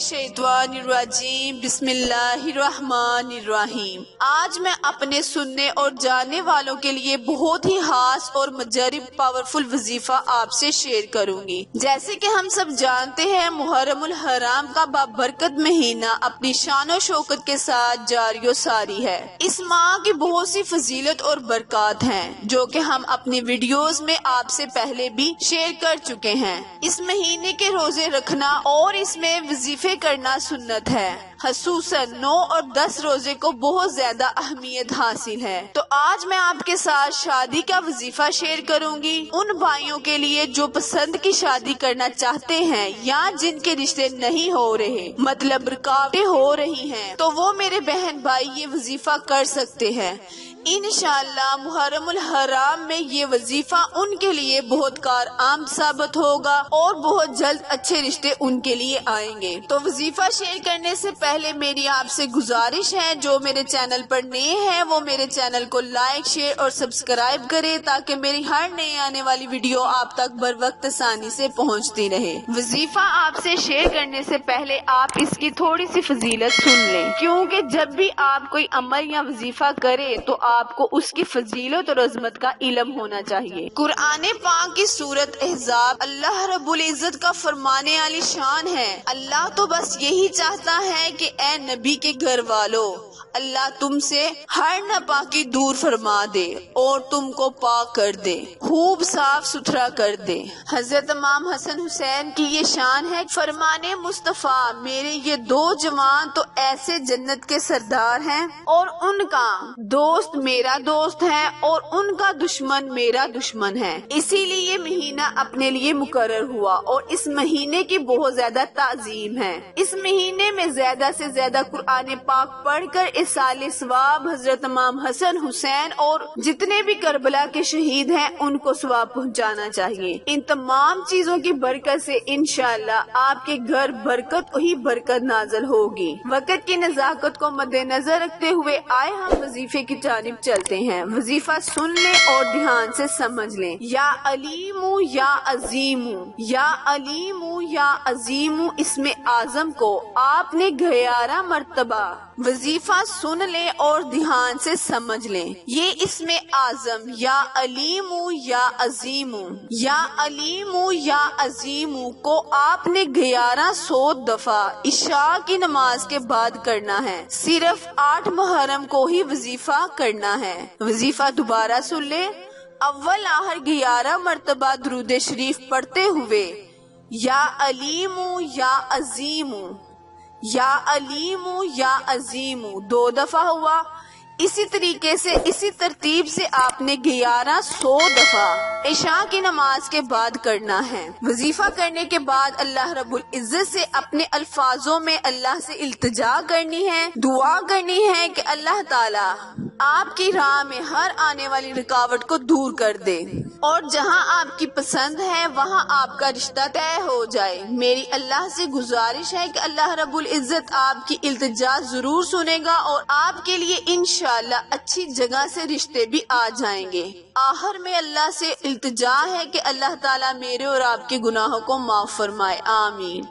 मिनश्शैतानिर्रजीम बिस्मिल्लाहिर्रहमानिर्रहीम। आज मैं अपने सुनने और जानने वालों के लिए बहुत ही खास और मुजरिब पावरफुल वजीफा आपसे शेयर करूंगी। जैसे कि हम सब जानते हैं, मुहर्रमुल हराम का बाबरकत महीना अपनी शानो शौकत के साथ जारियो सारी है। इस माह की बहुत सी फजीलत और बरकत हैं, जो कि हम अपनी वीडियोस में आपसे पहले भी शेयर कर चुके हैं। इस महीने के रोजे रखना और इसमें वजीफे करना सुन्नत है। खसूसन 9 और 10 रोजे को बहुत ज्यादा अहमियत हासिल है। तो आज मैं आपके साथ शादी का वजीफा शेयर करूंगी उन भाइयों के लिए जो पसंद की शादी करना चाहते हैं या जिनके रिश्ते नहीं हो रहे, मतलब रुकावटें हो रही हैं, तो वो मेरे बहन भाई ये वजीफा कर सकते हैं। इंशाअल्लाह मुहर्रमुल हराम में ये वजीफा उनके लिए बहुत कारआमद साबित होगा और बहुत जल्द अच्छे रिश्ते उनके लिए आएंगे। तो वजीफा शेयर करने से पहले मेरी आपसे गुजारिश है, जो मेरे चैनल पर नए हैं वो मेरे चैनल को लाइक, शेयर और सब्सक्राइब करें, ताकि मेरी हर नई आने वाली वीडियो आप तक बर वक्त आसानी से पहुंचती रहे। वजीफा आपसे शेयर करने से पहले आप इसकी थोड़ी सी फजीलत सुन लें, क्योंकि जब भी आप कोई अमल या वजीफा करे तो आपको उसकी फजीलत और अजमत का इल्म होना चाहिए। कुरान पाक की सूरत अहज़ाब अल्लाह रब्बुल इज्जत का फरमाने वाली शान है। अल्लाह तो बस यही चाहता है कि ए नबी के घर वालों, अल्लाह तुमसे हर नापाकी दूर फरमा दे और तुमको पाक कर दे, खूब साफ सुथरा कर दे। हजरत इमाम हसन हुसैन की ये शान है, फरमाने मुस्तफा मेरे ये दो जवान तो ऐसे जन्नत के सरदार हैं, और उनका दोस्त मेरा दोस्त है और उनका दुश्मन मेरा दुश्मन है। इसीलिए ये महीना अपने लिए मुकर्रर हुआ और इस महीने की बहुत ज्यादा ताजीम है। इस महीने में ज्यादा से ज्यादा कुरान पाक पढ़कर इसाले सवाब हजरत इमाम हसन हुसैन और जितने भी करबला के शहीद हैं उनको सवाब पहुंचाना चाहिए। इन तमाम चीजों की बरकत से इंशाअल्लाह आपके घर बरकत ही बरकत नाज़िल होगी। वक्त की नजाकत को मद्देनजर रखते हुए आए हम वजीफे की जानिब चलते हैं। वजीफा सुन लें और ध्यान से समझ लें। या अलीमू या अजीमू, या अलीमू या अजीमू, इसमें आजम को आपने 11 मर्तबा वजीफा सुन लें और ध्यान से समझ लें। ये इसमें आजम या अलीमू या अजीमू, या अलीमू या अजीमू को आपने 1100 दफा इशा की नमाज के बाद करना है। सिर्फ 8 मुहर्रम को ही वजीफा करना है। वजीफा दोबारा सुन ले। अव्वल आहर 11 मर्तबा दुरूद शरीफ पढ़ते हुए या अलीमू या अजीमू, या अलीमू या अजीमू 2 दफा हुआ। इसी तरीके से इसी तरतीब से आपने 1100 दफा इशा की नमाज के बाद करना है। वजीफा करने के बाद अल्लाह रब्बुल इज्जत से अपने अल्फाजों में अल्लाह से इल्तिजा करनी है, दुआ करनी है कि अल्लाह ताला आपकी राह में हर आने वाली रुकावट को दूर कर दे और जहां आपकी पसंद है वहां आपका रिश्ता तय हो जाए। मेरी अल्लाह से गुजारिश है कि अल्लाह रब्बुल इज्जत आपकी इल्तिजा जरूर सुनेगा और आपके लिए इंशाअल्लाह अच्छी जगह से रिश्ते भी आ जाएंगे। आखिर में अल्लाह से इल्तिजा है कि अल्लाह ताला मेरे और आपके गुनाहों को माफ फरमाए। आमीन।